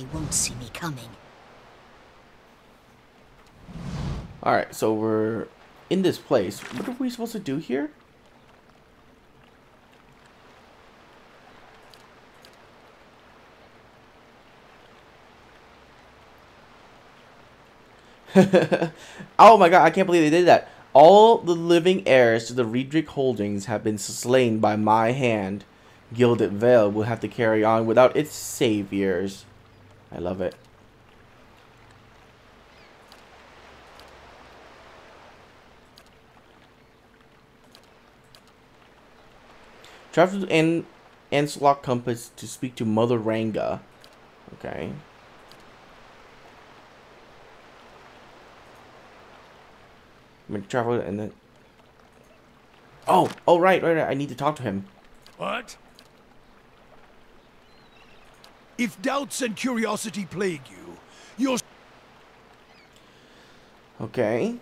They won't see me coming. Alright, so we're in this place. What are we supposed to do here? Oh my god, I can't believe they did that. All the living heirs to the Riedrich holdings have been slain by my hand. Gilded Veil will have to carry on without its saviors. I love it. Travel to Anslock Compass to speak to Mother Ranga. Okay. I'm gonna travel and then... Oh, right. I need to talk to him. What? If doubts and curiosity plague you, you're... Okay.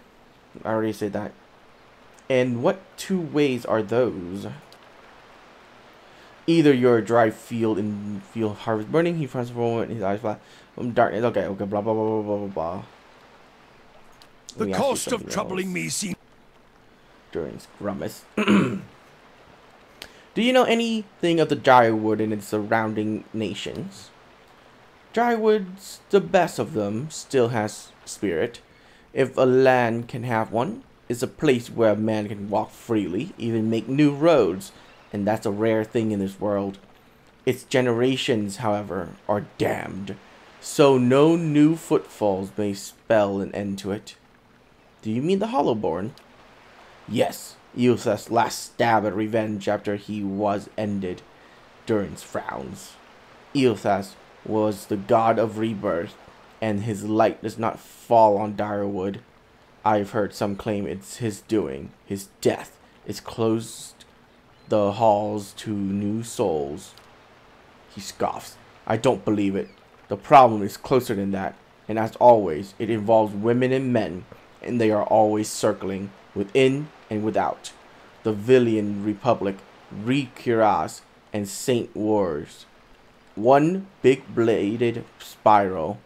I already said that. And what two ways are those? Either your dry field and field harvest burning, he finds a moment in his eyes flat. Darkness. Okay, blah blah blah blah blah blah. The cost of troubling me seems... During Grummus. Do you know anything of the Drywood and its surrounding nations? Drywood's the best of them, still has spirit. If a land can have one, it's a place where a man can walk freely, even make new roads, and that's a rare thing in this world. Its generations, however, are damned, so no new footfalls may spell an end to it. Do you mean the Hollowborn? Yes, Eothas' last stab at revenge after he was ended. Durin's frowns. Eothas was the god of rebirth, and his light does not fall on Drywood. I've heard some claim it's his doing. His death is closed the halls to new souls. He scoffs. I don't believe it. The problem is closer than that, and as always, it involves women and men, and they are always circling, within and without. The Villian Republic, Rikiras, and Saint Wars. One big bladed spiral,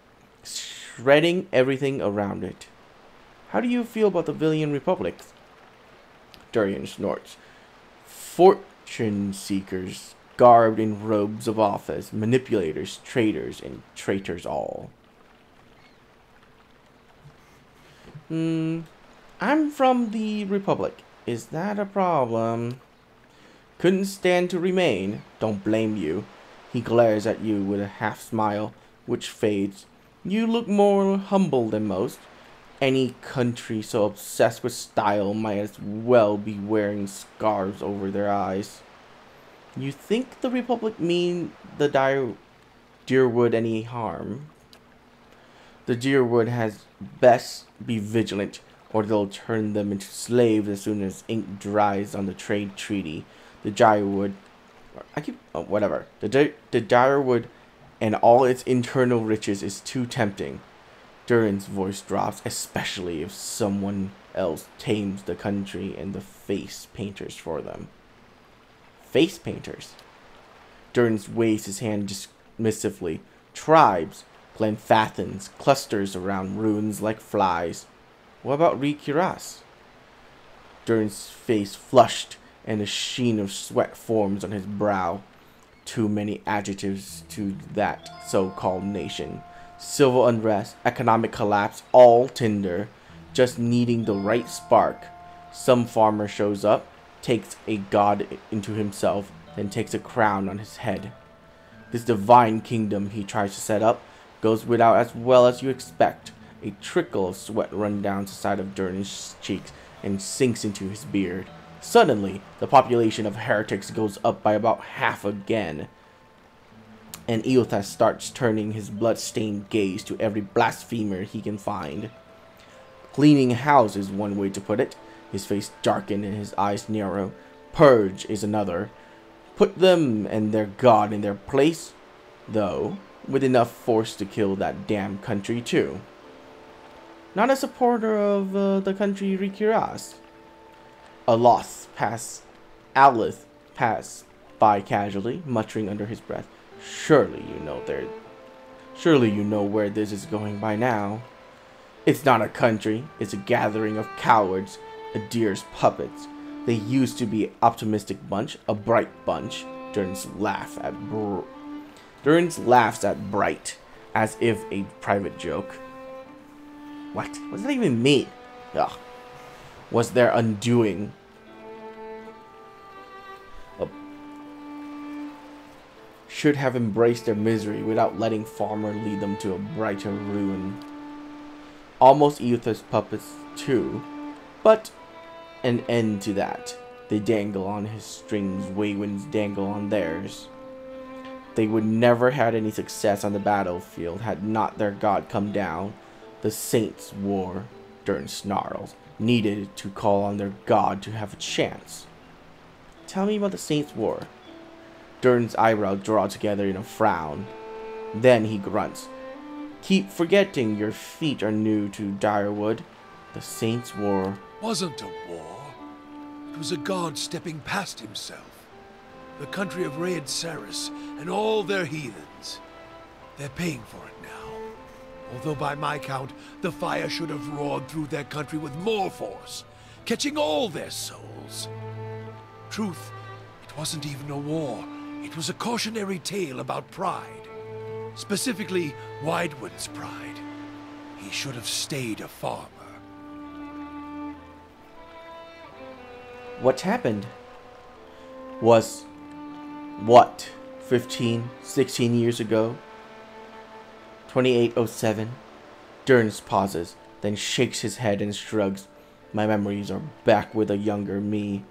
shredding everything around it. How do you feel about the Villian Republic? Durian snorts. Fortune seekers, garbed in robes of office, manipulators, traitors, and traitors all. I'm from the Republic. Is that a problem? Couldn't stand to remain. Don't blame you. He glares at you with a half smile, which fades. You look more humble than most. Any country so obsessed with style might as well be wearing scarves over their eyes. You think the Republic mean the Deerwood any harm? The Deerwood has best be vigilant, or they'll turn them into slaves as soon as ink dries on the trade treaty. The Drywood... whatever. The Drywood and all its internal riches is too tempting. Durin's voice drops, especially if someone else tames the country and the face painters for them. Face painters? Durin waves his hand dismissively. Tribes, Glenfathens, clusters around ruins like flies. What about Rikiras? Durin's face flushed, and a sheen of sweat forms on his brow. Too many adjectives to that so-called nation. Civil unrest, economic collapse, all tinder, just needing the right spark. Some farmer shows up, takes a god into himself, then takes a crown on his head. This divine kingdom he tries to set up goes without as well as you expect. A trickle of sweat runs down the side of Durin's cheeks and sinks into his beard. Suddenly, the population of heretics goes up by about half again, and Eothas starts turning his blood-stained gaze to every blasphemer he can find. Cleaning house is one way to put it. His face darkened and his eyes narrow. Purge is another. Put them and their god in their place, though, with enough force to kill that damn country too. Not a supporter of the country Rikiras. Aloth passed by casually, muttering under his breath. Surely you know Surely you know where this is going by now. It's not a country, it's a gathering of cowards, a deer's puppets. They used to be an optimistic bunch, a bright bunch. Durns laughs at bright, as if a private joke. What? What does that even mean? Ugh. Was their undoing. Should have embraced their misery without letting Farmer lead them to a brighter ruin. Almost Eutha's puppets too, but an end to that. They dangle on his strings, Waywinds dangle on theirs. They would never had any success on the battlefield had not their god come down. The Saints' War, Durn snarls, needed to call on their god to have a chance. Tell me about the Saints' War. Durn's eyebrows draw together in a frown. Then he grunts. Keep forgetting your feet are new to Direwood. The Saints' War wasn't a war. It was a god stepping past himself. The country of Raed Saris and all their heathens. They're paying for it now. Although by my count, the fire should have roared through their country with more force, catching all their souls. Truth, it wasn't even a war. It was a cautionary tale about pride. Specifically, Widewood's pride. He should have stayed a farmer. What happened? Was what? 15, 16 years ago? 2807. Durns pauses, then shakes his head and shrugs. My memories are back with a younger me.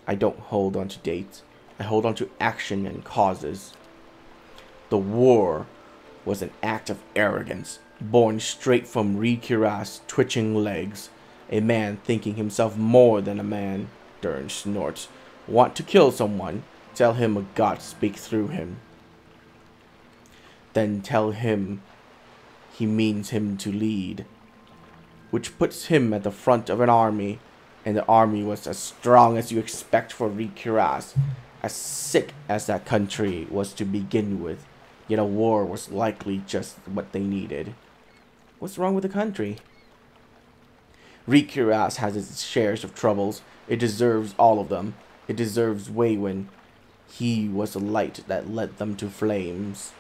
I don't hold on to dates. I hold on to action and causes. The war was an act of arrogance, born straight from Rikiras' twitching legs. A man thinking himself more than a man. Durn snorts. Want to kill someone? Tell him a god speak through him. Then tell him he means him to lead, which puts him at the front of an army, and the army was as strong as you expect for Rikiras, as sick as that country was to begin with, yet a war was likely just what they needed. What's wrong with the country? Rikiras has its shares of troubles. It deserves all of them. It deserves Waywin. He was the light that led them to flames.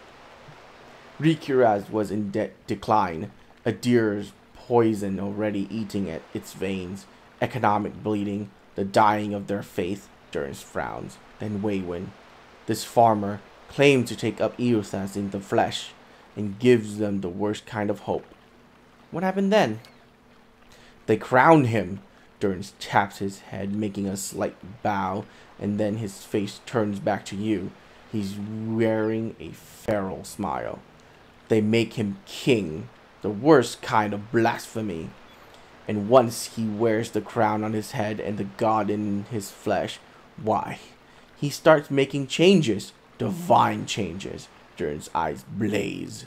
Rikiras was in decline, a deer's poison already eating at its veins, economic bleeding, the dying of their faith. Durns frowns. Then Waywin, this farmer, claimed to take up Eothas in the flesh, and gives them the worst kind of hope. What happened then? They crowned him. Durns taps his head, making a slight bow, and then his face turns back to you. He's wearing a feral smile. They make him king, the worst kind of blasphemy. And once he wears the crown on his head and the god in his flesh, why, he starts making changes, divine changes. Durns' eyes blaze.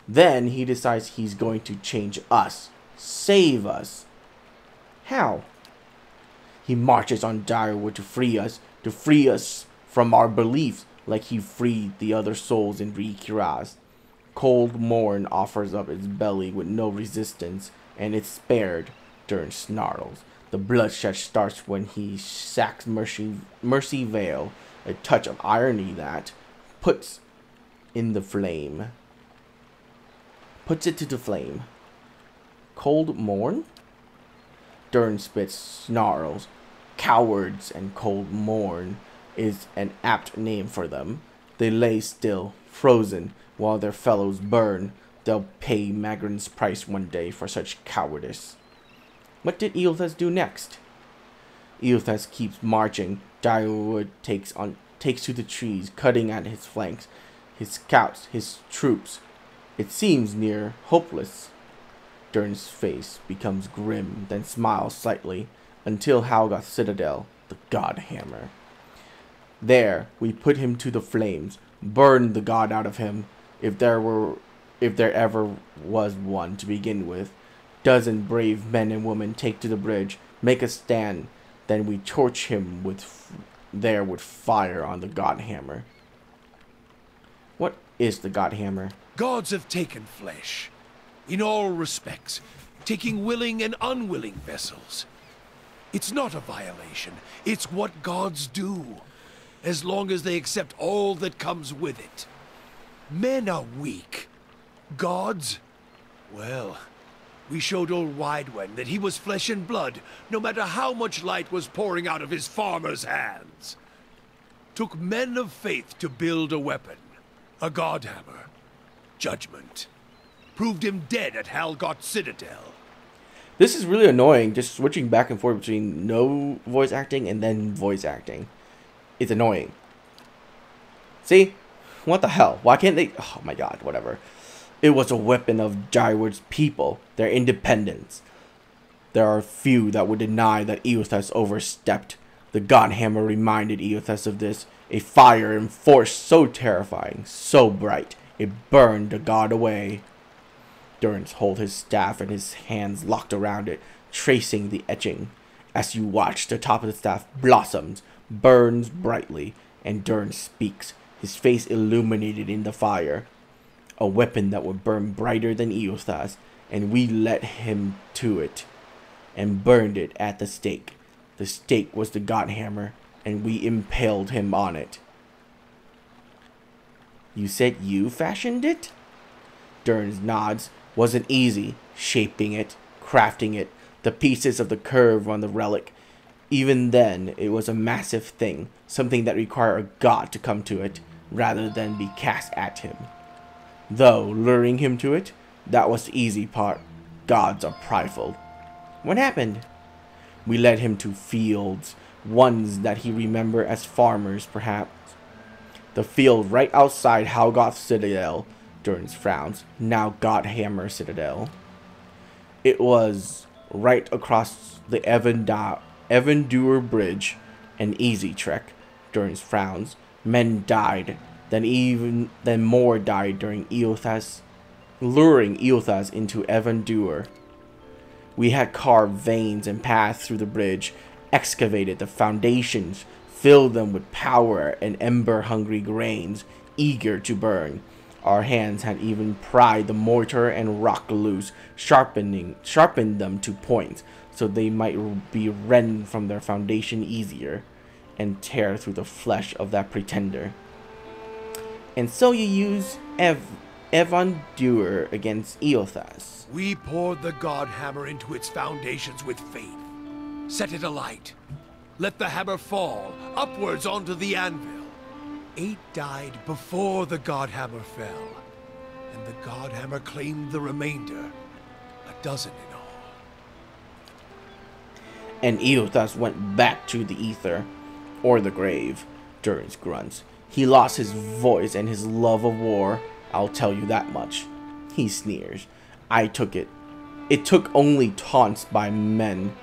Then he decides he's going to change us, save us. How? He marches on Direwood to free us from our beliefs, like he freed the other souls in Rikiras. Cold Morn offers up its belly with no resistance, and it's spared. Durn snarls. The bloodshed starts when he sacks Mercy Vale, a touch of irony that puts it to the flame. Cold Morn? Durn spits snarls. Cowards and Cold Morn is an apt name for them. They lay still, frozen, while their fellows burn. They'll pay Magrin's price one day for such cowardice. What did Eothas do next? Eothas keeps marching. Direwood takes to the trees, cutting at his flanks, his scouts, his troops. It seems near hopeless. Durn's face becomes grim, then smiles slightly, until Halgoth Citadel, the God Hammer. There, we put him to the flames, burn the god out of him, if there ever was one to begin with. Dozen brave men and women take to the bridge, make a stand, then we torch him with fire on the God Hammer. What is the God Hammer? Gods have taken flesh, in all respects, taking willing and unwilling vessels. It's not a violation, it's what gods do, as long as they accept all that comes with it. Men are weak. Gods? Well, we showed old Widewen that he was flesh and blood, no matter how much light was pouring out of his farmer's hands. Took men of faith to build a weapon, a godhammer. Judgment. Proved him dead at Halgot Citadel. This is really annoying, just switching back and forth between no voice acting and then voice acting. It's annoying. See? What the hell? Why can't they... Oh my god, whatever. It was a weapon of Jaiward's people, their independence. There are few that would deny that Eothas overstepped. The Godhammer reminded Eothas of this. A fire and force so terrifying, so bright, it burned the god away. Durrance held his staff and his hands locked around it, tracing the etching. As you watch, the top of the staff blossoms, burns brightly, and Durrance speaks, his face illuminated in the fire. A weapon that would burn brighter than Eothas, and we led him to it, and burned it at the stake. The stake was the Godhammer, and we impaled him on it. You said you fashioned it? Durrance nods. Wasn't easy, shaping it, crafting it, the pieces of the curve on the relic. Even then, it was a massive thing, something that required a god to come to it, rather than be cast at him. Though, luring him to it, that was the easy part. Gods are prideful. What happened? We led him to fields, ones that he remembered as farmers, perhaps. The field right outside Halgoth Citadel, Durrance frowns, now Godhammer Citadel. It was right across the Evendur Bridge, an easy trek, Durrance frowns. Men died, then more died during Eothas, luring Eothas into Evendur. We had carved veins and paths through the bridge, excavated the foundations, filled them with power and ember-hungry grains, eager to burn. Our hands had even pried the mortar and rock loose, sharpened them to points, so they might be rent from their foundation easier, and tear through the flesh of that pretender. And so you use Evendur against Eothas. We poured the Godhammer into its foundations with faith. Set it alight. Let the hammer fall, upwards onto the anvil. 8 died before the Godhammer fell, and the Godhammer claimed the remainder, 12 in all. And Eothas went back to the ether, or the grave, Durrance grunts. He lost his voice and his love of war, I'll tell you that much. He sneers. I took it. It took only taunts by men,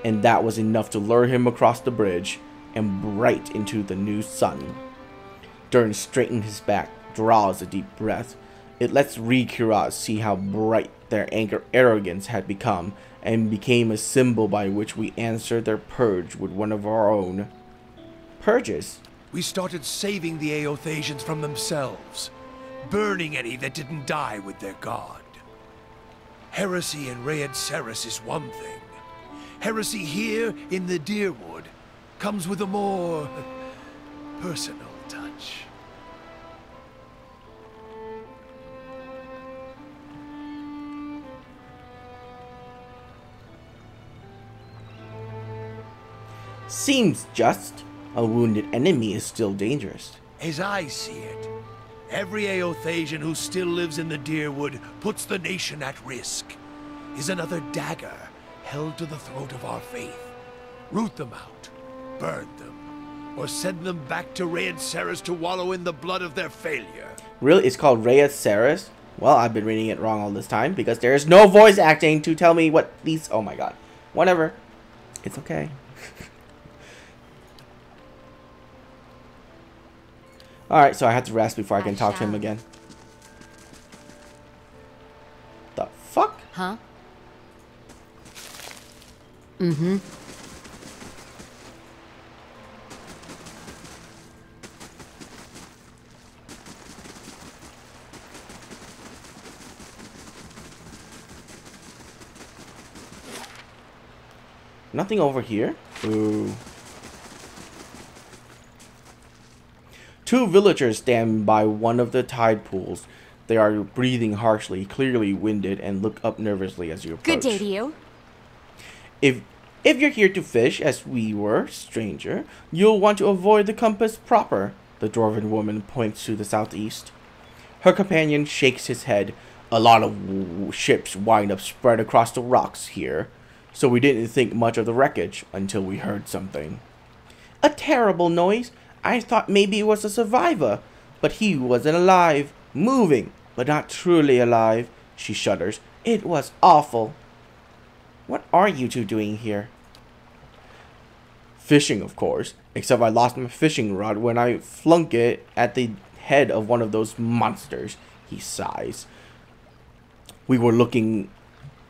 and that was enough to lure him across the bridge and right into the new sun. Durrance straightens his back, draws a deep breath. It lets Rikirat see how bright their arrogance had become, and became a symbol by which we answered their purge with one of our own. Purges? We started saving the Eothasians from themselves, burning any that didn't die with their god. Heresy in Rayed Ceres is one thing. Heresy here in the Deerwood comes with a more personal touch. Seems just. A wounded enemy is still dangerous. As I see it, every Eothasian who still lives in the Deerwood puts the nation at risk, is another dagger held to the throat of our faith. Root them out, burn them, or send them back to Rayed Ceres to wallow in the blood of their failure. Really? It's called Rayed Ceres? Well, I've been reading it wrong all this time because there is no voice acting to tell me what these... Oh my god. Whatever. It's okay. Alright, so I have to rest before I can talk to him again. The fuck? Huh? Mm-hmm. Nothing over here? Ooh. Two villagers stand by one of the tide pools. They are breathing harshly, clearly winded, and look up nervously as you approach. Good day to you. If you're here to fish, as we were, stranger, you'll want to avoid the compass proper. The dwarven woman points to the southeast. Her companion shakes his head. A lot of ships wind up spread across the rocks here, so we didn't think much of the wreckage until we heard something. A terrible noise. I thought maybe it was a survivor, but he wasn't alive. Moving, but not truly alive. She shudders. It was awful. What are you two doing here? Fishing, of course. Except I lost my fishing rod when I flung it at the head of one of those monsters. He sighs. We were looking...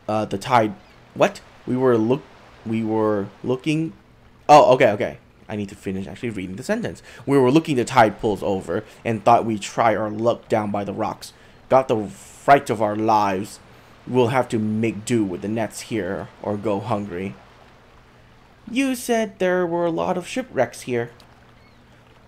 the tide... What? We were looking... Oh, okay. I need to finish actually reading the sentence. We were looking the tide pools over and thought we'd try our luck down by the rocks. Got the fright of our lives. We'll have to make do with the nets here or go hungry. You said there were a lot of shipwrecks here.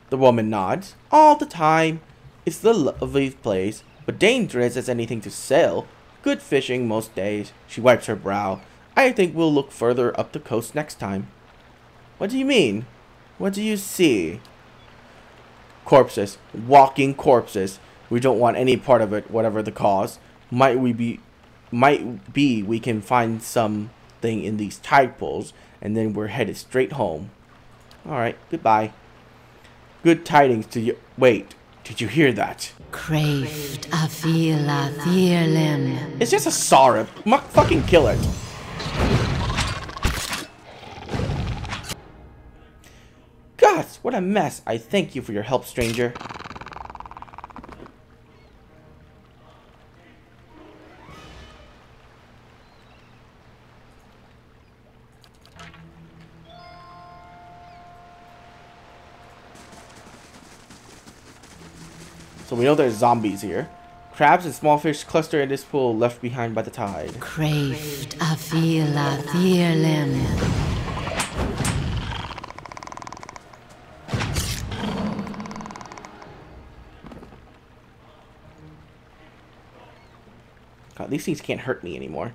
The woman nods. All the time. It's the lovely place, but dangerous as anything to sail. Good fishing most days. She wipes her brow. I think we'll look further up the coast next time. What do you mean? What do you see? Corpses. Walking corpses. We don't want any part of it, whatever the cause. Might be we can find something in these tide pools, and then we're headed straight home. Alright, goodbye. Good tidings to you. Wait, did you hear that? Craved Afila Thirlim. It's just a sorrow. Fucking kill it. Gosh, what a mess. I thank you for your help, stranger. So we know there's zombies here. Crabs and small fish cluster in this pool left behind by the tide. Craved Afila Thirlim. God, these things can't hurt me anymore.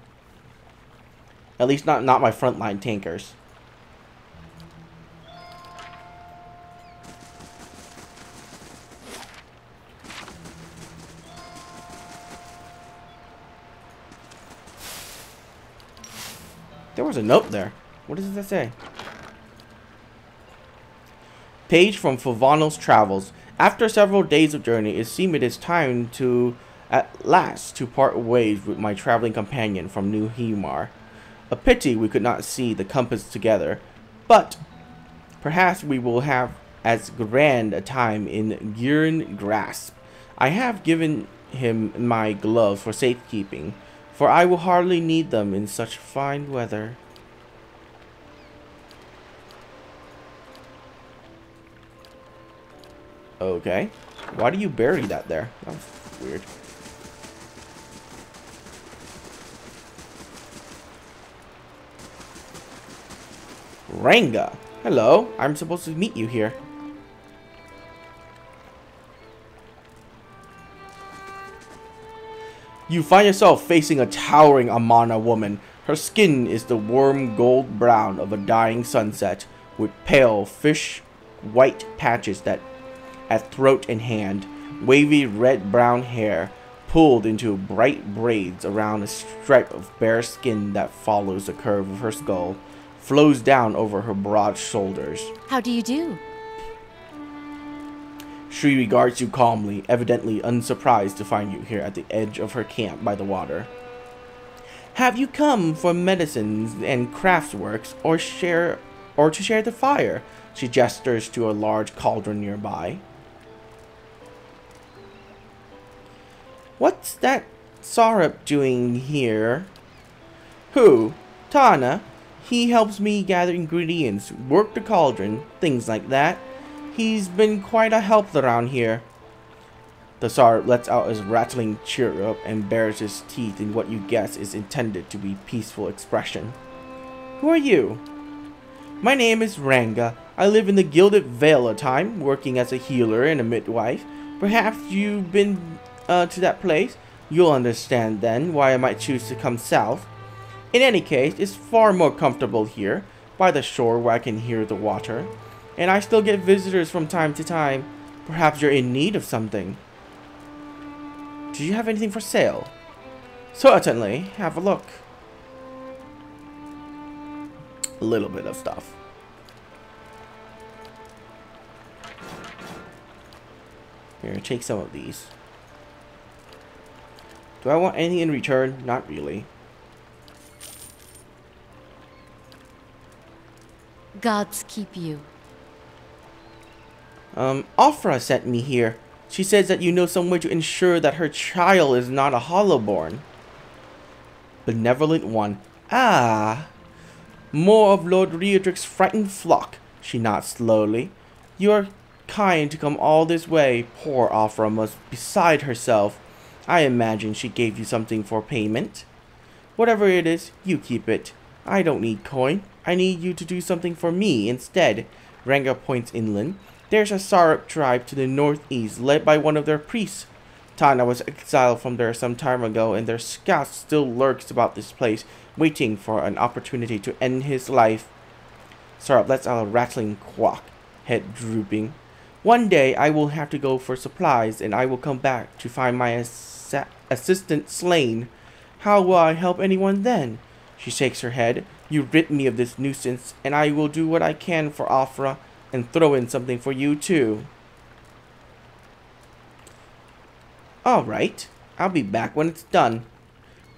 At least not my frontline tankers. There was a note there. What does that say? Page from Fovanos Travels. After several days of journey, it seemed it is time to, at last, to part ways with my traveling companion from New Hemar. A pity we could not see the compass together, but perhaps we will have as grand a time in Gurn Grasp. I have given him my gloves for safekeeping, for I will hardly need them in such fine weather. Okay. Why do you bury that there? That was weird. Ranga! Hello, I'm supposed to meet you here. You find yourself facing a towering Amana woman. Her skin is the warm gold brown of a dying sunset, with pale fish white patches that at throat and hand, wavy red-brown hair pulled into bright braids around a stripe of bare skin that follows the curve of her skull, flows down over her broad shoulders. How do you do? She regards you calmly, evidently unsurprised to find you here at the edge of her camp by the water. Have you come for medicines and craftsworks, or to share the fire? She gestures to a large cauldron nearby. What's that Sarup doing here? Who? Tana. He helps me gather ingredients, work the cauldron, things like that. He's been quite a help around here. The Sarup lets out a rattling chirrup and bares his teeth in what you guess is intended to be peaceful expression. Who are you? My name is Ranga. I live in the Gilded Vale of Time, working as a healer and a midwife. Perhaps you've been to that place? You'll understand then why I might choose to come south. In any case, it's far more comfortable here, by the shore where I can hear the water. And I still get visitors from time to time. Perhaps you're in need of something. Do you have anything for sale? Certainly. Have a look. A little bit of stuff. Here, take some of these. Do I want anything in return? Not really. Gods keep you. Aufra sent me here. She says that you know some way to ensure that her child is not a hollowborn. Benevolent one. Ah. More of Lord Riedrich's frightened flock. She nods slowly. You are kind to come all this way. Poor Aufra must be beside herself. I imagine she gave you something for payment. Whatever it is, you keep it. I don't need coin. I need you to do something for me instead. Ranga points inland. There's a Sarup tribe to the northeast, led by one of their priests. Tana was exiled from there some time ago, and their scout still lurks about this place, waiting for an opportunity to end his life. Sarup lets out a rattling quack, head drooping. One day I will have to go for supplies, and I will come back to find my assistant slain. How will I help anyone then? She shakes her head. You rid me of this nuisance, and I will do what I can for Aufra, and throw in something for you too. Alright, I'll be back when it's done.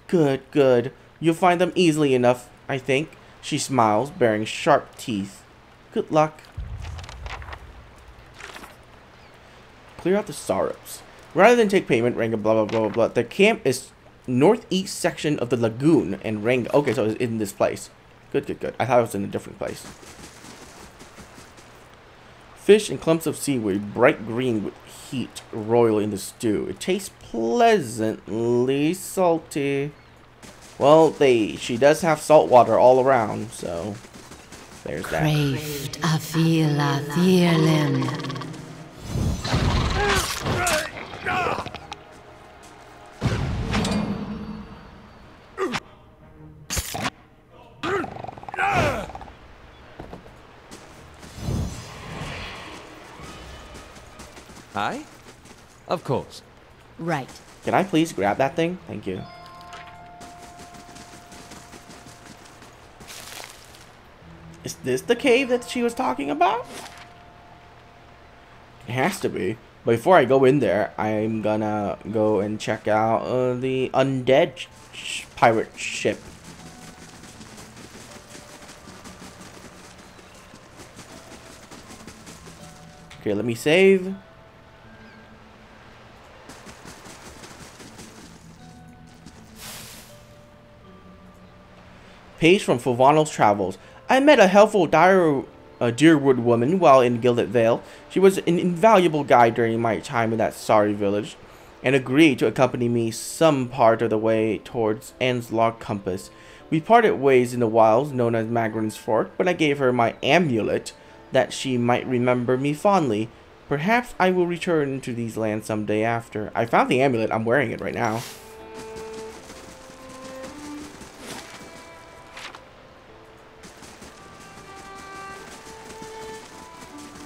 Good, good. You'll find them easily enough, I think. She smiles, baring sharp teeth. Good luck. Clear out the Sarups. Rather than take payment, Ranga blah blah blah blah blah. The camp is northeast section of the lagoon, and Ranga. Okay, so it's in this place. Good, good, good. I thought it was in a different place. Fish and clumps of seaweed, bright green with heat, royal in the stew. It tastes pleasantly salty. Well, she does have salt water all around, so there's that. Craved Afila Thirlim. Aye? Of course. Right. Can I please grab that thing? Thank you. Is this the cave that she was talking about? It has to be. But before I go in there, I'm gonna go and check out the undead pirate ship. Okay, let me save. Page from Fulvano's Travels. I met a helpful Deerwood woman while in Gilded Vale. She was an invaluable guide during my time in that sorry village, and agreed to accompany me some part of the way towards Anslaw Compass. We parted ways in the wilds known as Magrin's Fork, but I gave her my amulet that she might remember me fondly. Perhaps I will return to these lands someday after. I found the amulet. I'm wearing it right now.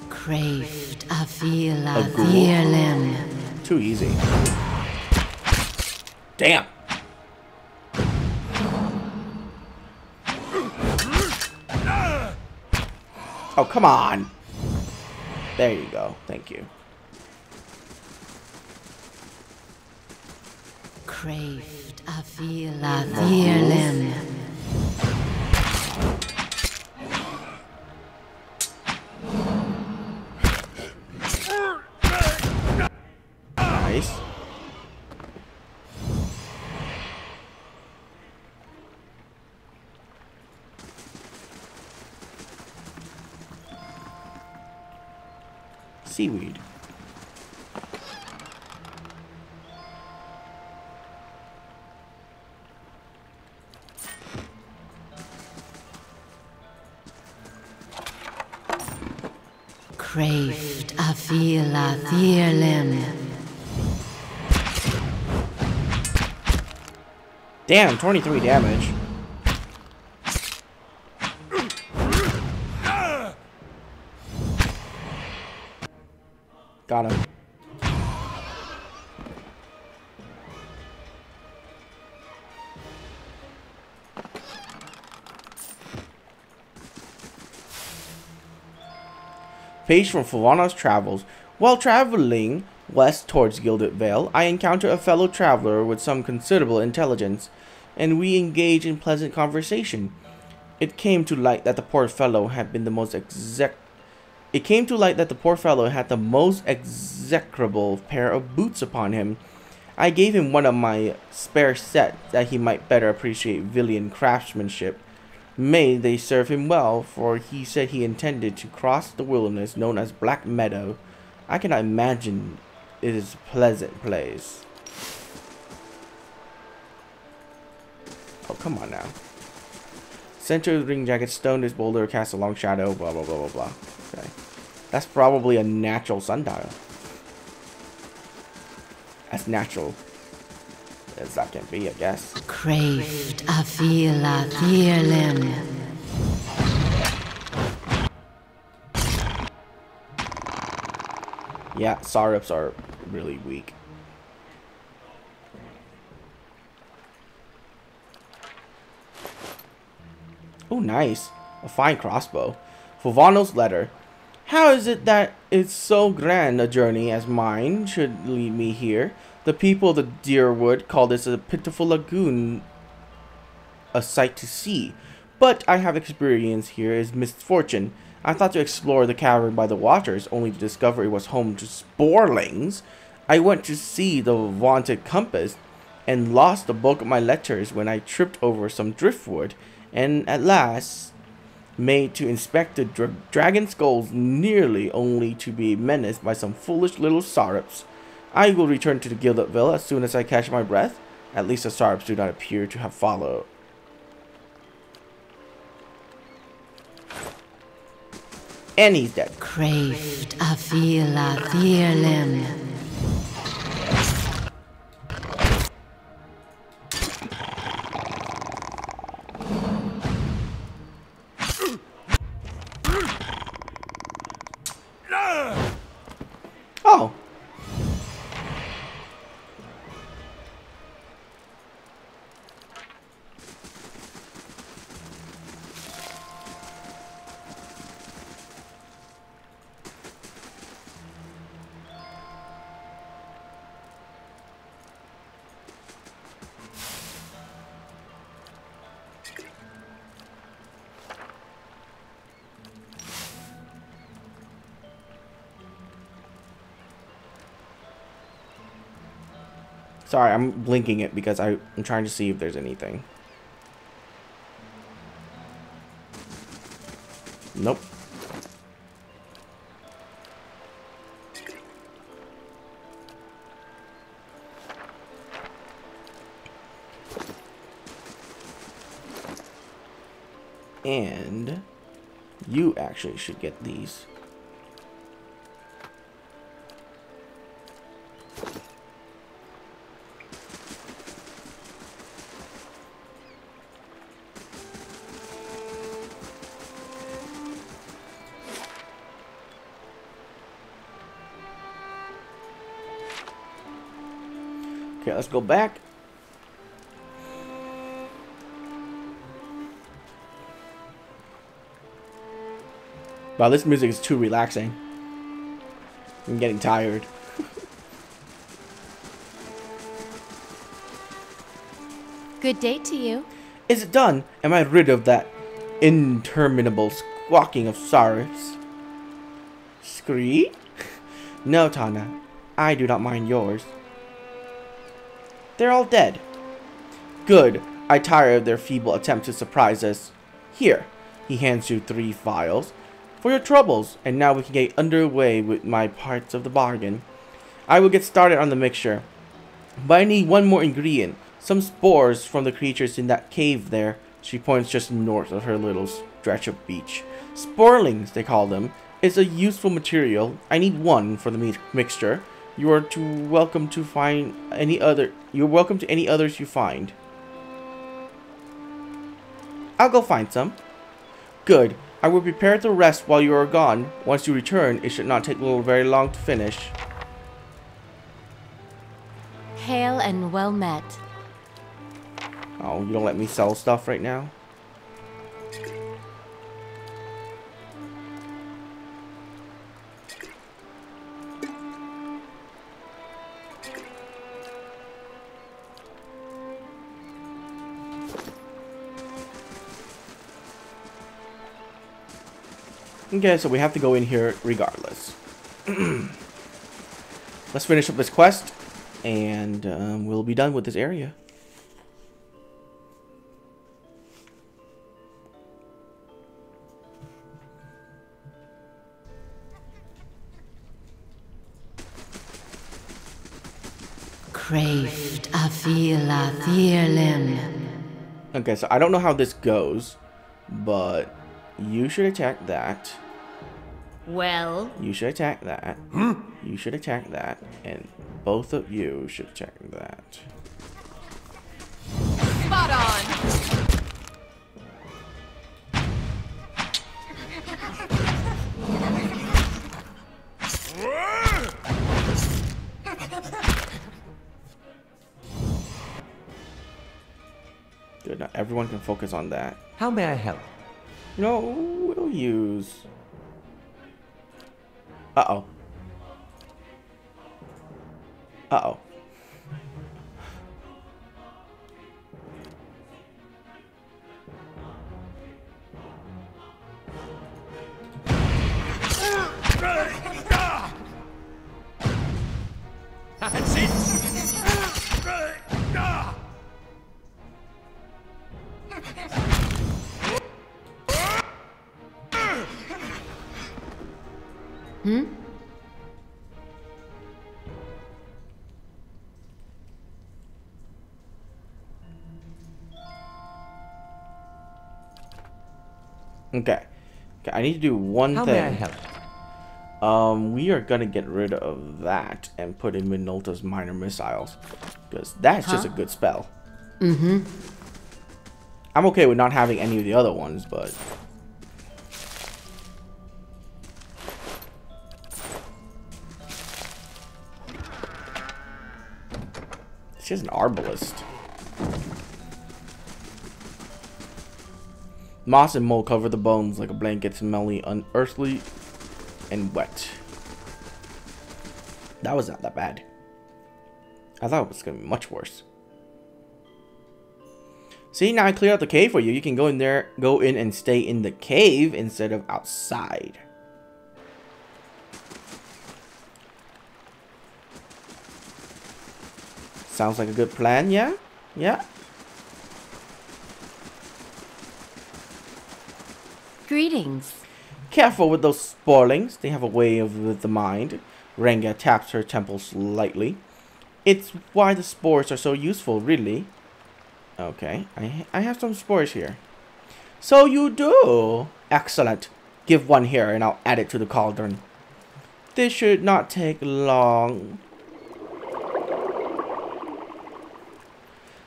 Craved Afila Thirlim. Too easy. Damn. Oh, come on. There you go. Thank you. Craved Afila Thirlim. Nice. Seaweed. Craved Afila Thirlim. Damn, 23 damage. Got him. Page from Fulvano's travels. While traveling west towards Gilded Vale, I encounter a fellow traveler with some considerable intelligence, and we engage in pleasant conversation. It came to light that the poor fellow had the most execrable pair of boots upon him. I gave him one of my spare set that he might better appreciate Villian craftsmanship. May they serve him well, for he said he intended to cross the wilderness known as Black Meadow. I cannot imagine it is a pleasant place. Oh, come on now. Center of the ring jacket, stone this boulder, cast a long shadow, blah blah blah blah blah. Okay. That's probably a natural sundial. As natural as that can be, I guess. Craved Afila Thirlim. Yeah, Sarups are really weak. Oh, nice. A fine crossbow. Fulvano's letter. How is it that it's so grand a journey as mine should lead me here? The people of the Deerwood call this a pitiful lagoon, a sight to see. But I have experience here is misfortune. I thought to explore the cavern by the waters, only to discover it was home to sporlings. I went to see the vaunted compass, and lost the bulk of my letters when I tripped over some driftwood, and at last made to inspect the dragon skulls, nearly only to be menaced by some foolish little Sarups. I will return to the Gilded Vale as soon as I catch my breath. At least the Sarups do not appear to have followed. And he's dead. Craved Afila Thirlim. Oh. Sorry, I'm blinking it because I'm trying to see if there's anything. Nope. And you actually should get these. Okay, let's go back. Wow, this music is too relaxing. I'm getting tired. Good day to you. Is it done? Am I rid of that interminable squawking of sorrows? Scree? No, Tana. I do not mind yours. They're all dead. Good. I tire of their feeble attempt to surprise us. Here. He hands you 3 files. For your troubles. And now we can get underway with my parts of the bargain. I will get started on the mixture. But I need one more ingredient. Some spores from the creatures in that cave there. She points just north of her little stretch of beach. Sporlings, they call them. is a useful material. I need one for the mixture. You are welcome to find any other. You're welcome to any others you find. I'll go find some. Good. I will prepare the rest while you are gone. Once you return, it should not take very long to finish. Hail and well met. Oh, you don't let me sell stuff right now? Okay, so we have to go in here regardless. Let's finish up this quest, and we'll be done with this area. Craved Afila Thirlim. Okay, so I don't know how this goes, but you should attack that. Well, You should attack that. You should attack that. And both of you should attack that. spot on. Good, now everyone can focus on that. How may I help? No, we'll use... Uh-oh. Uh-oh. That's it! Hmm? Okay. Okay, I need to do one How thing. may I help? We are gonna get rid of that and put in Minolta's minor missiles. Because that's just a good spell. Mm-hmm. I'm okay with not having any of the other ones, but... It's just an arbalist. Moss and mold cover the bones like a blanket, smelly, unearthly, and wet. That was not that bad. I thought it was going to be much worse. See, now I cleared out the cave for you. You can go in there, go in and stay in the cave instead of outside. Sounds like a good plan, yeah? Yeah? Greetings. Careful with those spoilings. They have a way with the mind. Ranga taps her temples lightly. It's why the spores are so useful, really. Okay, I have some spores here. So you do? Excellent. Give one here and I'll add it to the cauldron. This should not take long.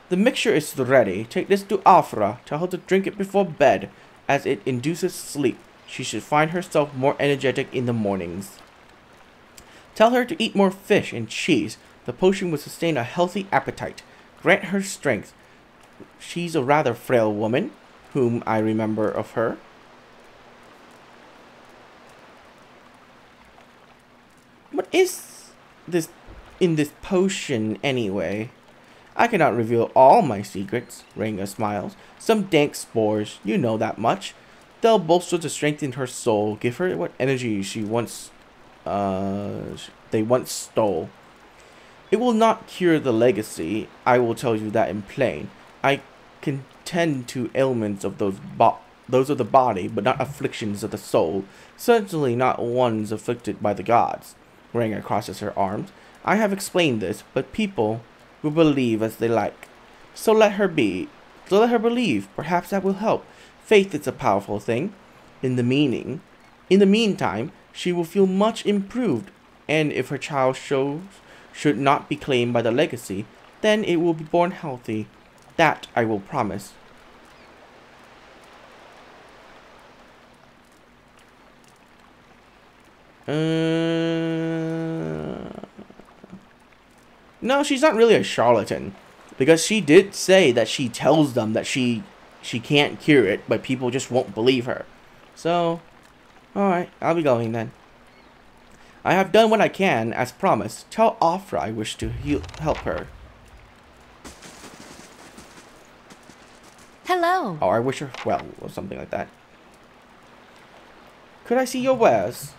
The mixture is ready. Take this to Aufra. Tell her to drink it before bed, as it induces sleep. She should find herself more energetic in the mornings. Tell her to eat more fish and cheese. The potion will sustain a healthy appetite. Grant her strength. She's a rather frail woman, whom I remember of her. What is this in this potion anyway? I cannot reveal all my secrets, Ranga smiles. Some dank spores, you know that much. They'll bolster to strengthen her soul, give her what energy they once stole. It will not cure the legacy, I will tell you that in plain. I can tend to ailments of those of the body, but not afflictions of the soul. Certainly not ones afflicted by the gods. Ranga crosses her arms. I have explained this, but people will believe as they like. So let her be. So let her believe. Perhaps that will help. Faith is a powerful thing. In the meantime, she will feel much improved, and if her child should not be claimed by the legacy, then it will be born healthy. That I will promise. No, she's not really a charlatan, because she did say that she tells them that she can't cure it, but people just won't believe her. So, alright, I'll be going then. I have done what I can, as promised. Tell Aufra I wish to help her. Hello. Oh, I wish her well, or something like that. Could I see your wares?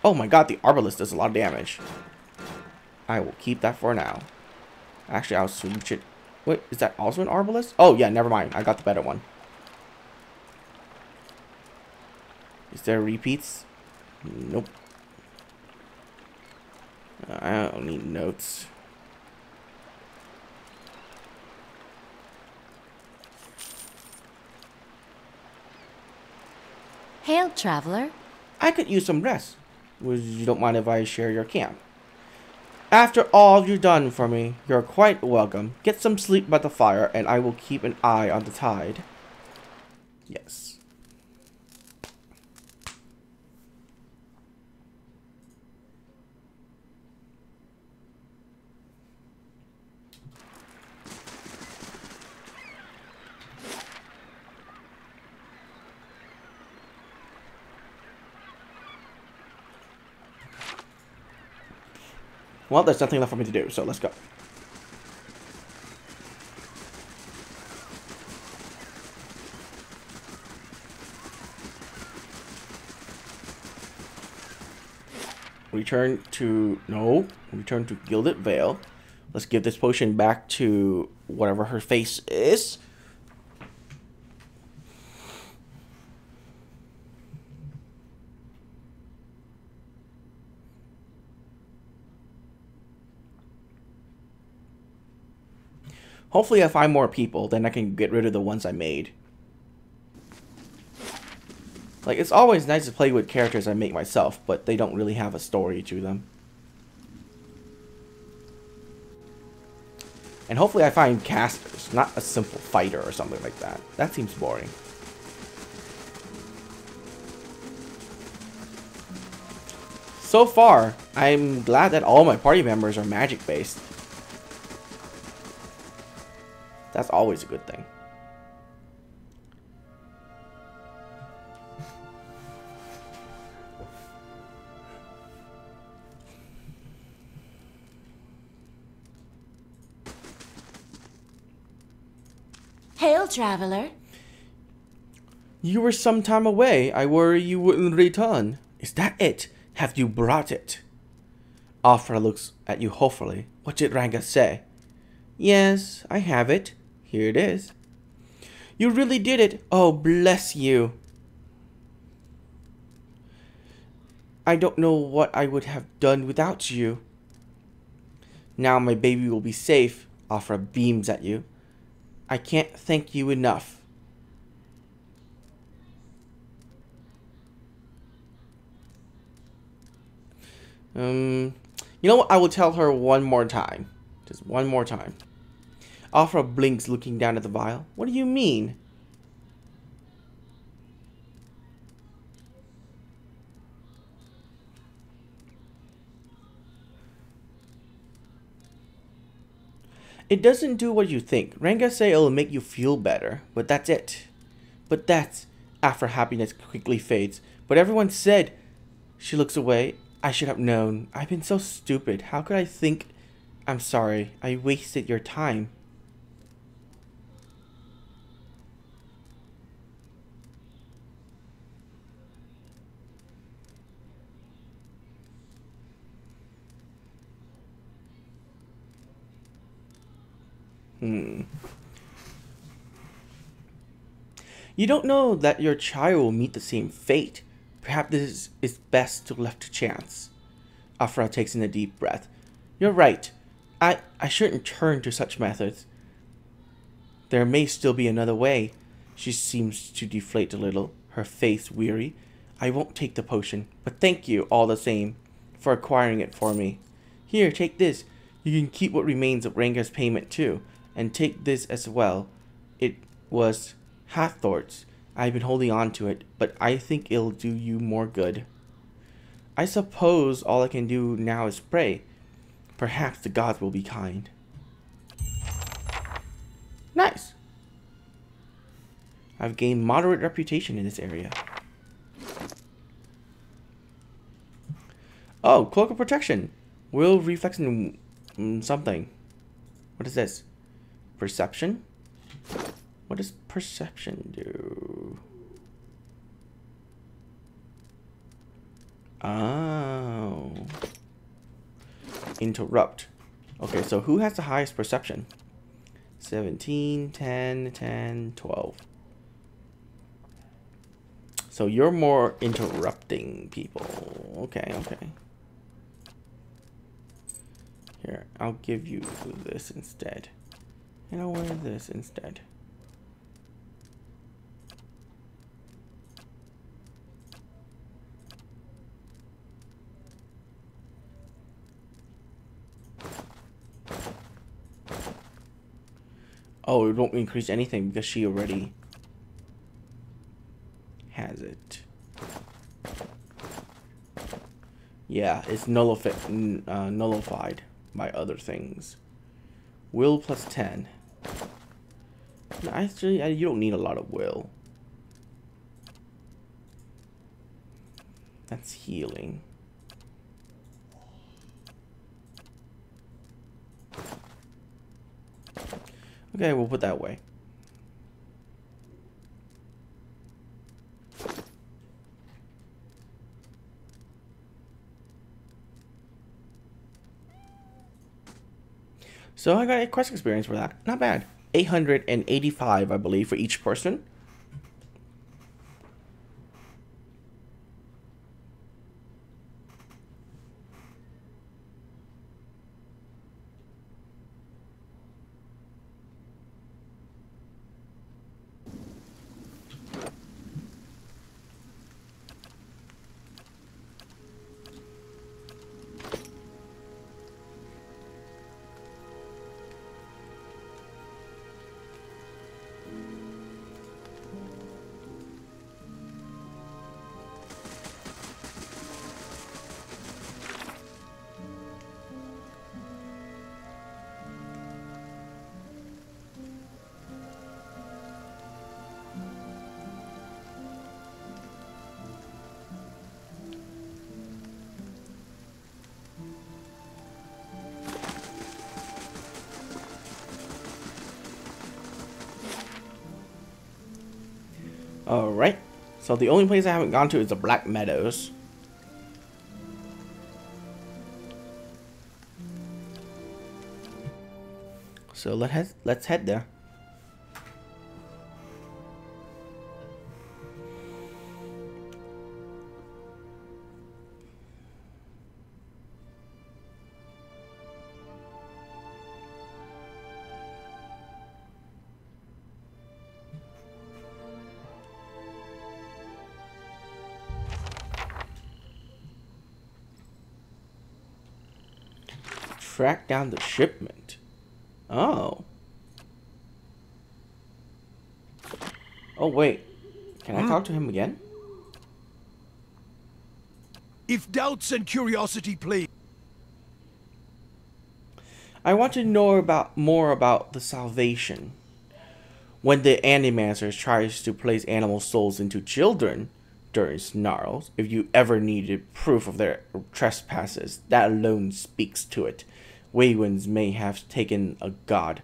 Oh my god, the arbalist does a lot of damage. I will keep that for now. Actually, I'll switch it. Wait, is that also an arbalist? Oh yeah, never mind. I got the better one. Is there repeats? Nope. I don't need notes. Hail, traveler. I could use some rest. You don't mind if I share your camp? After all you've done for me, you're quite welcome. Get some sleep by the fire, and I will keep an eye on the tide. Yes. Well, there's nothing left for me to do, so let's go. Return to Gilded Vale. Let's give this potion back to whatever her face is. Hopefully I find more people, then I can get rid of the ones I made. Like, it's always nice to play with characters I make myself, but they don't really have a story to them. And hopefully I find casters, not a simple fighter or something like that. That seems boring. So far, I'm glad that all my party members are magic based. That's always a good thing. Hail, traveler. You were some time away. I worry you wouldn't return. Is that it? Have you brought it? Aufra looks at you hopefully. What did Ranga say? Yes, I have it. Here it is. You really did it. Oh, bless you. I don't know what I would have done without you. Now my baby will be safe. Aufra beams at you. I can't thank you enough. You know what? I will tell her one more time. Just one more time. Aufra blinks, looking down at the vial. What do you mean? It doesn't do what you think. Ranga say it'll make you feel better, but that's it. But that's after happiness quickly fades. But everyone said. She looks away. I should have known. I've been so stupid. How could I think? I'm sorry. I wasted your time. You don't know that your child will meet the same fate. Perhaps this is best to left to chance. Aufra takes in a deep breath. You're right. I shouldn't turn to such methods. There may still be another way. She seems to deflate a little, her face weary. I won't take the potion, but thank you all the same for acquiring it for me. Here, take this. You can keep what remains of Ranga's payment too, and take this as well. It was Hathor's. I've been holding on to it, but I think it'll do you more good. I suppose all I can do now is pray. Perhaps the gods will be kind. Nice. I've gained moderate reputation in this area. Oh, Cloak of Protection. Will reflex in something. What is this? Perception? What does perception do? Oh. Interrupt. Okay, so who has the highest perception? 17, 10, 10, 12. So you're more interrupting people. Okay, okay. Here, I'll give you this instead. And I'll wear this instead. Oh, it won't increase anything because she already has it. Yeah, it's nullified by other things. Will plus 10. Actually, you don't need a lot of will. That's healing. Okay, we'll put that away. So I got a quest experience for that. Not bad. 885, I believe, for each person. Alright, so the only place I haven't gone to is the Black Meadows. So let's head there. Track down the shipment. Oh. Oh, wait. Can I talk to him again? If doubts and curiosity please. I want to know more about the salvation. When the Animancer tries to place animal souls into children during snarls, if you ever needed proof of their trespasses, that alone speaks to it. Waywinds may have taken a god,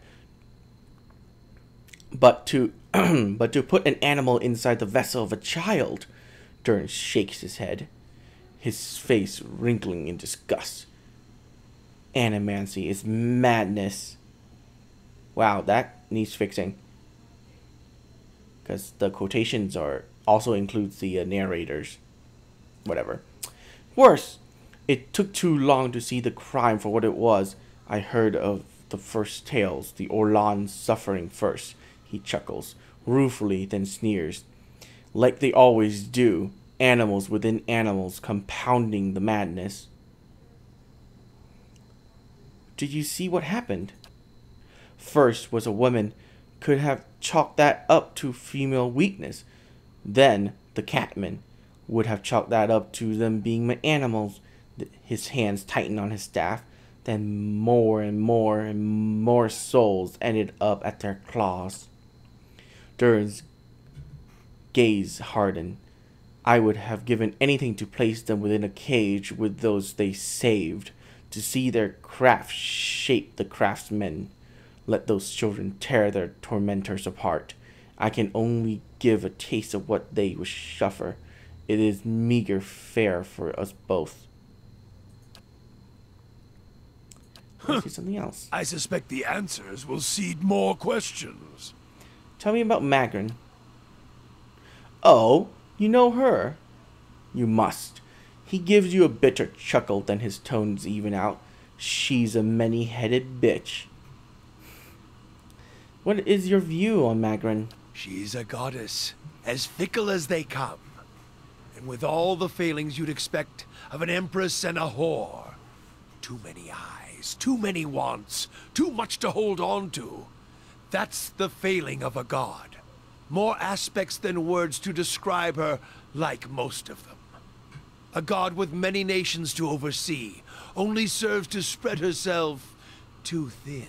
but to put an animal inside the vessel of a child. Durn shakes his head, his face wrinkling in disgust. Animancy is madness. Wow, that needs fixing. Because the quotations also includes the narrators. Whatever. Worse. It took too long to see the crime for what it was. I heard of the first tales, the Orlans suffering first. He chuckles, ruefully, then sneers. Like they always do, animals within animals compounding the madness. Did you see what happened? First was a woman could have chalked that up to female weakness. Then the catman would have chalked that up to them being animals. His hands tightened on his staff. Then more and more and more souls ended up at their claws. Durin's gaze hardened. I would have given anything to place them within a cage with those they saved, to see their craft shape the craftsmen. Let those children tear their tormentors apart. I can only give a taste of what they would suffer. It is meager fare for us both. Let's see something else. I suspect the answers will seed more questions. Tell me about Magrin. Oh, you know her. You must. He gives you a bitter chuckle, then his tones even out. She's a many-headed bitch. What is your view on Magrin? She's a goddess, as fickle as they come. And with all the failings you'd expect of an empress and a whore. Too many eyes, too many wants, too much to hold on to. That's the failing of a god. More aspects than words to describe her, like most of them. A god with many nations to oversee, only serves to spread herself too thin.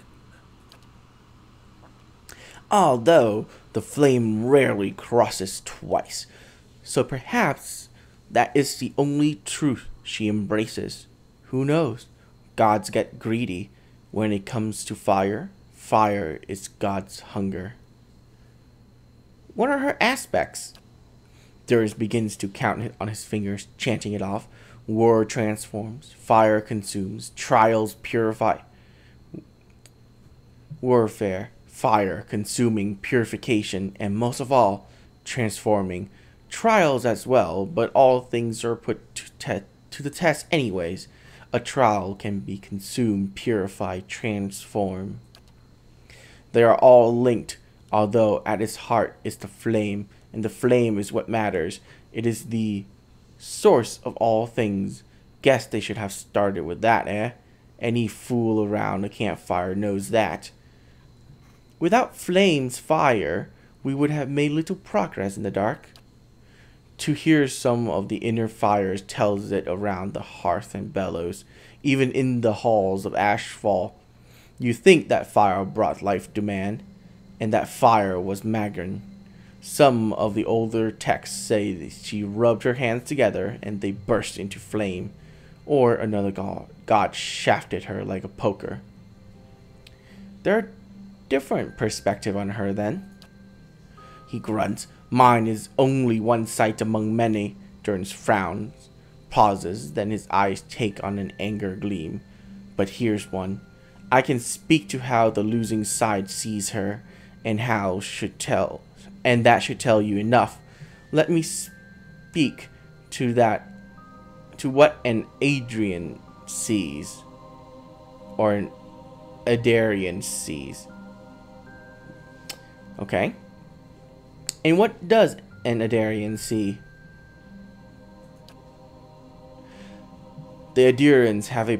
Although the flame rarely crosses twice, so perhaps that is the only truth she embraces. Who knows? Gods get greedy. When it comes to fire, fire is God's hunger. What are her aspects? Durs begins to count on his fingers, chanting it off. War transforms, fire consumes, trials purify. Warfare, fire, consuming, purification, and most of all, transforming. Trials as well, but all things are put to the test anyways. A trial can be consumed, purified, transform. They are all linked, although at its heart is the flame, and the flame is what matters. It is the source of all things. Guess they should have started with that, eh? Any fool around a campfire knows that. Without flame's fire, we would have made little progress in the dark. To hear some of the inner fires tells it around the hearth and bellows, even in the halls of Ashfall. You think that fire brought life to man, and that fire was Magrin. Some of the older texts say that she rubbed her hands together and they burst into flame, or another god shafted her like a poker. There are different perspective on her then. He grunts. Mine is only one sight among many. Durns frowns, pauses, then his eyes take on an anger gleam. But here's one. I can speak to how the losing side sees her, and that should tell you enough. Let me speak to what an Adrian sees, or an Adarian sees. Okay. And what does an Adarian see? The Adarians have a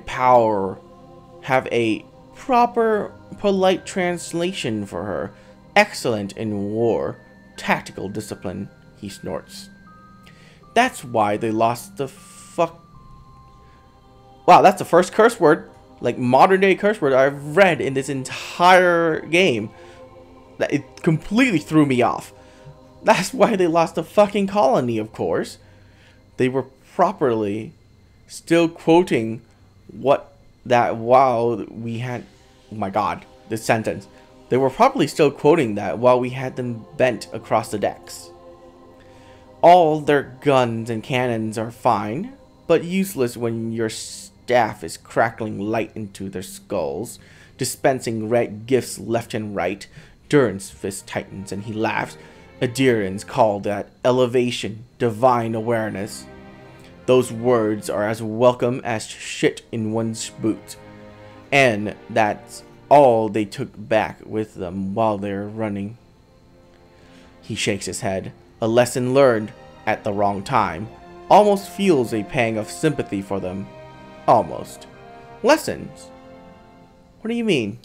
proper, polite translation for her. Excellent in war. Tactical discipline, he snorts. That's why they lost the fuck... Wow, that's the first curse word, like modern day curse word I've read in this entire game. It completely threw me off. That's why they lost the fucking colony, of course. They were properly still quoting while we had... Oh my god, this sentence. They were probably still quoting that while we had them bent across the decks. All their guns and cannons are fine, but useless when your staff is crackling light into their skulls, dispensing red gifts left and right. Durns' fist tightens and he laughs. Adirians call that elevation, divine awareness. Those words are as welcome as shit in one's boot. And that's all they took back with them while they're running. He shakes his head. A lesson learned at the wrong time. Almost feels a pang of sympathy for them. Almost. Lessons? What do you mean?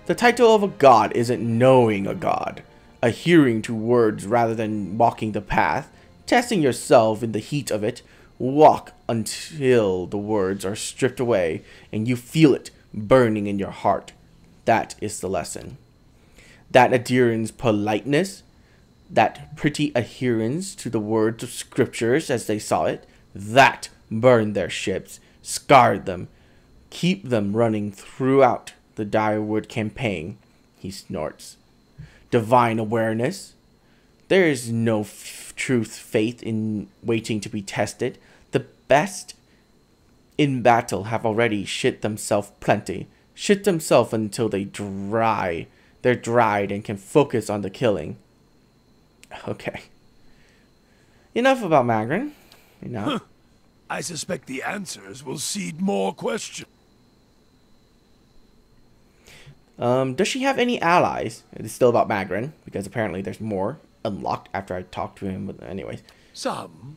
The title of a god isn't knowing a god. Adhering to words rather than walking the path. Testing yourself in the heat of it. Walk until the words are stripped away and you feel it burning in your heart. That is the lesson. That adherence, politeness, that pretty adherence to the words of scriptures as they saw it, that burned their ships, scarred them, keep them running throughout the Direwood campaign. He snorts. Divine awareness. There is no truth faith in waiting to be tested. The best in battle have already shit themselves plenty. Shit themselves until they dry. They're dried and can focus on the killing. Okay. Enough about Magrin. Enough. I suspect the answers will seed more questions. Does she have any allies? It's still about Magrin, because apparently there's more unlocked after I talked to him. But anyways. Some,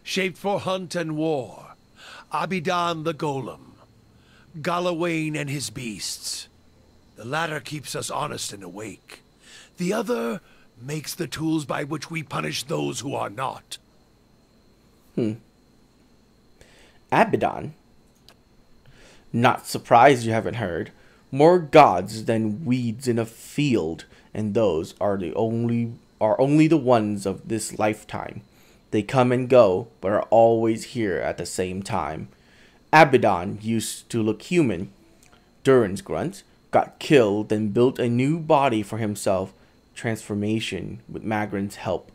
shaped for hunt and war. Abidan the Golem. Galawain and his beasts. The latter keeps us honest and awake. The other makes the tools by which we punish those who are not. Abidan? Not surprised you haven't heard. More gods than weeds in a field, and those are only the ones of this lifetime. They come and go, but are always here at the same time. Abidan used to look human. Durin's grunt got killed, then built a new body for himself. Transformation with Magrin's help.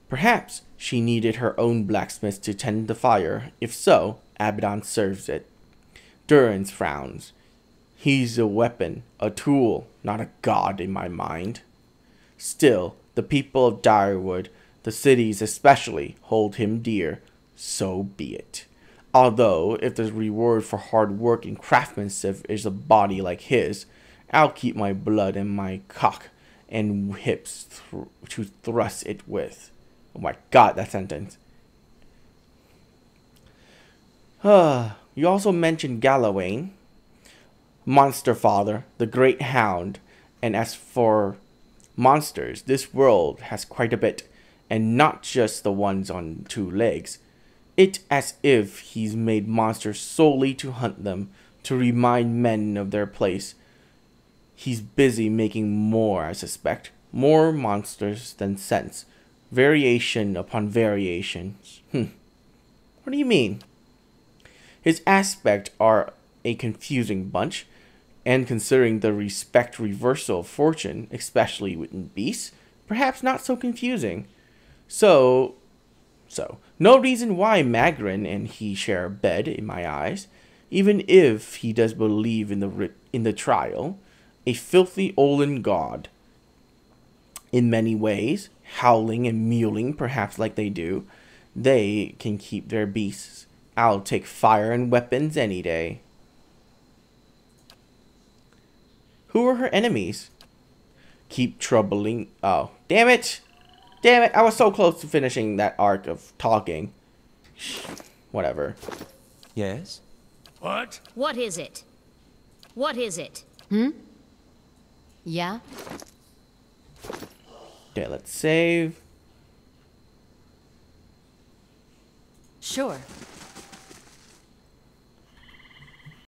Perhaps she needed her own blacksmith to tend the fire. If so, Abidan serves it. Durin's frowns. He's a weapon, a tool, not a god in my mind. Still, the people of Direwood, the cities especially, hold him dear. So be it. Although, if the reward for hard work and craftsmanship is a body like his, I'll keep my blood and my cock and hips to thrust it with. Oh my god, that sentence. You also mentioned Galawain, Monster Father, the Great Hound, and as for monsters, this world has quite a bit, and not just the ones on two legs. It as if he's made monsters solely to hunt them, to remind men of their place. He's busy making more, I suspect. More monsters than sense. Variation upon variations. What do you mean? His aspect are a confusing bunch, and considering the respect reversal of fortune, especially with beasts, perhaps not so confusing. So, no reason why Magrin and he share a bed in my eyes, even if he does believe in the trial. A filthy olden god. In many ways, howling and mewling perhaps like they do, they can keep their beasts. I'll take fire and weapons any day. Who are her enemies? Keep troubling. Oh, damn it! Damn it! I was so close to finishing that arc of talking. Whatever. Yes? What? What is it? What is it? Yeah? Okay, let's save. Sure.